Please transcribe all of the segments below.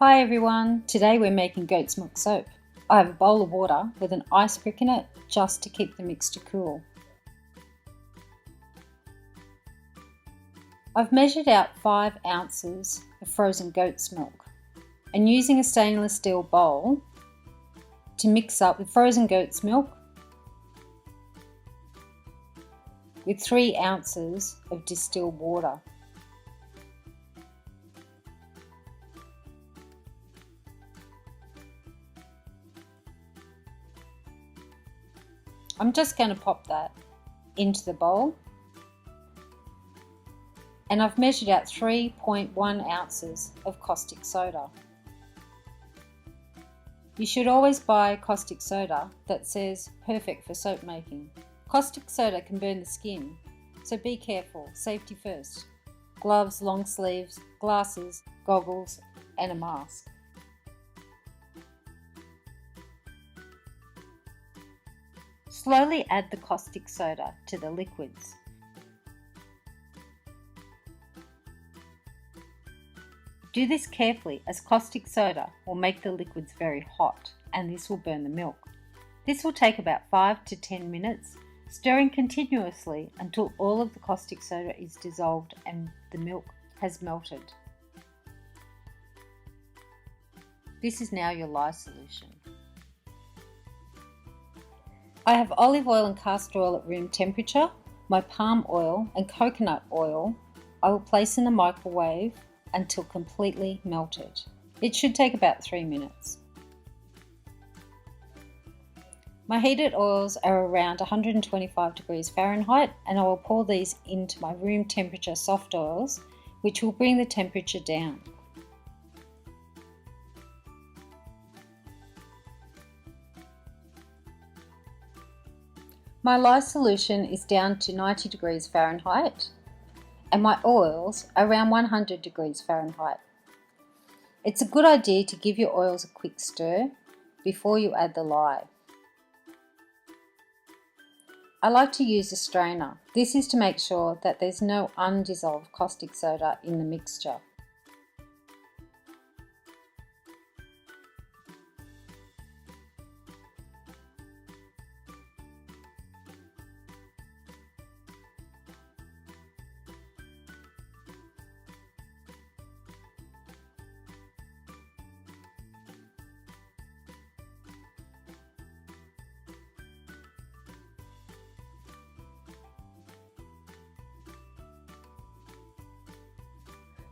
Hi everyone, today we're making goat's milk soap. I have a bowl of water with an ice brick in it just to keep the mixture cool. I've measured out 5 ounces of frozen goat's milk and using a stainless steel bowl to mix up the frozen goat's milk with 3 ounces of distilled water. I'm just going to pop that into the bowl, and I've measured out 3.1 ounces of caustic soda. You should always buy caustic soda that says perfect for soap making. Caustic soda can burn the skin, so be careful, safety first. Gloves, long sleeves, glasses, goggles and a mask. Slowly add the caustic soda to the liquids. Do this carefully as caustic soda will make the liquids very hot and this will burn the milk. This will take about 5 to 10 minutes, stirring continuously until all of the caustic soda is dissolved and the milk has melted. This is now your lye solution. I have olive oil and castor oil at room temperature. My palm oil and coconut oil I will place in the microwave until completely melted. It should take about 3 minutes. My heated oils are around 125 degrees Fahrenheit and I will pour these into my room temperature soft oils, which will bring the temperature down. My lye solution is down to 90 degrees Fahrenheit and my oils are around 100 degrees Fahrenheit. It's a good idea to give your oils a quick stir before you add the lye. I like to use a strainer. This is to make sure that there's no undissolved caustic soda in the mixture.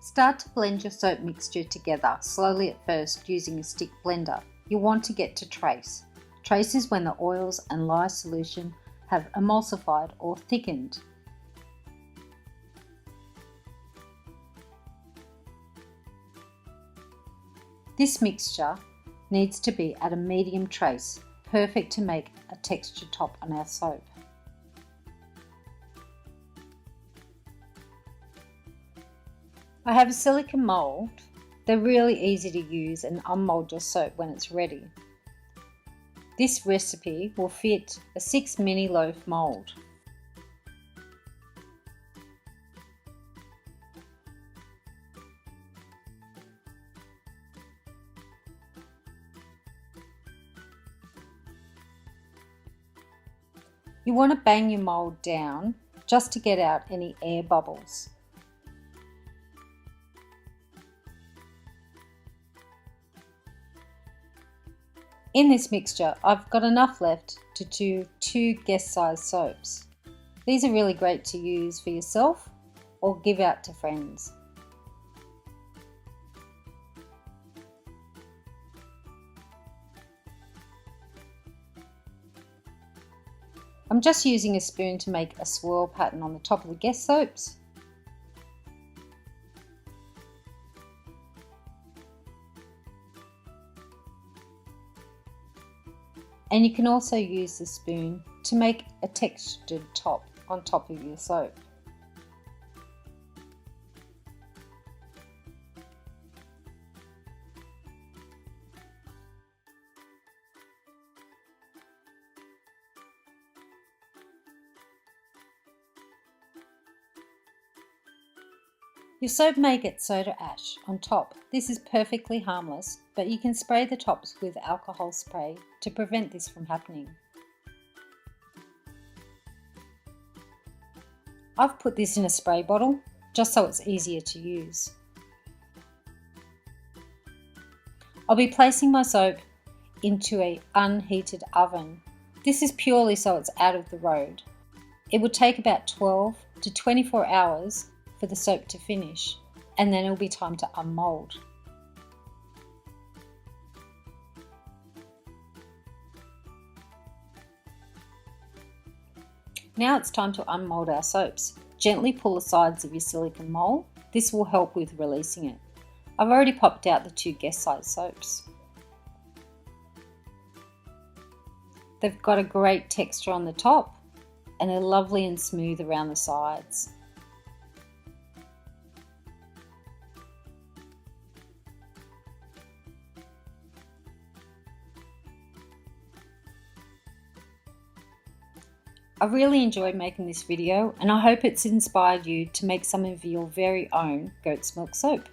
Start to blend your soap mixture together, slowly at first using a stick blender. You want to get to trace. Trace is when the oils and lye solution have emulsified or thickened. This mixture needs to be at a medium trace, perfect to make a textured top on our soap. I have a silicone mould. They're really easy to use and unmold your soap when it's ready. This recipe will fit a 6 mini loaf mould. You want to bang your mould down just to get out any air bubbles. In this mixture, I've got enough left to do 2 guest-sized soaps. These are really great to use for yourself or give out to friends. I'm just using a spoon to make a swirl pattern on the top of the guest soaps. And you can also use the spoon to make a textured top on top of your soap. Your soap may get soda ash on top. This is perfectly harmless, but you can spray the tops with alcohol spray to prevent this from happening. I've put this in a spray bottle just so it's easier to use. I'll be placing my soap into an unheated oven. This is purely so it's out of the road. It will take about 12 to 24 hours for the soap to finish, and then it'll be time to unmold. Now it's time to unmold our soaps. Gently pull the sides of your silicone mold. This will help with releasing it. I've already popped out the 2 guest size soaps. They've got a great texture on the top and they're lovely and smooth around the sides. I really enjoyed making this video and I hope it's inspired you to make some of your very own goat's milk soap.